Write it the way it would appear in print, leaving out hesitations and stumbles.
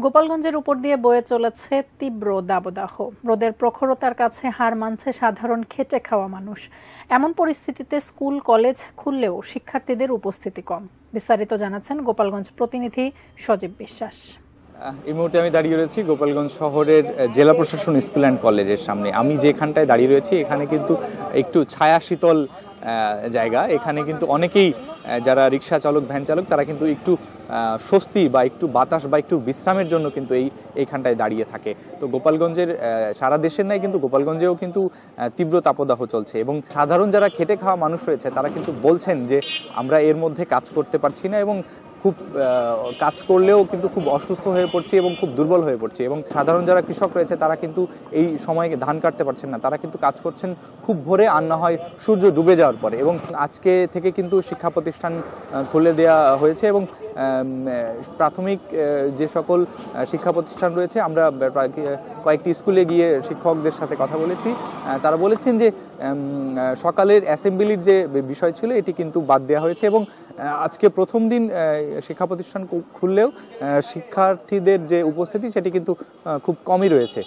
গোপালগঞ্জের উপর দিয়ে বয়ে চলেছে তীব্র দাবদাহ। রোদের প্রখরতার কাছে হার মানছে সাধারণ খেটে খাওয়া মানুষ। এমন পরিস্থিতিতে স্কুল কলেজ খুললেও শিক্ষার্থীদের উপস্থিতি কম। বিস্তারিত জানাচ্ছেন গোপালগঞ্জ প্রতিনিধি সজীব বিশ্বাস। এই মুহূর্তে আমি দাঁড়িয়ে রয়েছি গোপালগঞ্জ শহরের জেলা প্রশাসন স্কুল অ্যান্ড কলেজের সামনে। আমি যেখানটায় দাঁড়িয়ে রয়েছি এখানে কিন্তু একটু ছায়া শীতল জায়গা। এখানে কিন্তু অনেকেই যারা রিক্সা চালক, ভ্যান চালক, তারা কিন্তু একটু স্বস্তি বা একটু বাতাস বা একটু বিশ্রামের জন্য কিন্তু এইখানটায় দাঁড়িয়ে থাকে। তো গোপালগঞ্জের সারা দেশের নাই কিন্তু গোপালগঞ্জেও কিন্তু তীব্র তাপদাহ চলছে এবং সাধারণ যারা খেটে খাওয়া মানুষ রয়েছে তারা কিন্তু বলছেন যে আমরা এর মধ্যে কাজ করতে পারছি না এবং খুব কাজ করলেও কিন্তু খুব অসুস্থ হয়ে পড়ছি এবং খুব দুর্বল হয়ে পড়ছি। এবং সাধারণ যারা কৃষক রয়েছে তারা কিন্তু এই সময়ে ধান কাটতে পারছেন না, তারা কিন্তু কাজ করছেন খুব ভোরে, আর না হয় সূর্য ডুবে যাওয়ার পরে। এবং আজকে থেকে কিন্তু শিক্ষা প্রতিষ্ঠান খুলে দেওয়া হয়েছে এবং প্রাথমিক যে সকল শিক্ষা প্রতিষ্ঠান রয়েছে, আমরা কয়েকটি স্কুলে গিয়ে শিক্ষকদের সাথে কথা বলেছি। তারা বলেছেন যে সকালের অ্যাসেম্বলির যে বিষয় ছিল এটি কিন্তু বাদ দেওয়া হয়েছে এবং আজকে প্রথম দিন শিক্ষা প্রতিষ্ঠান খুললেও শিক্ষার্থীদের যে উপস্থিতি সেটি কিন্তু খুব কমই রয়েছে।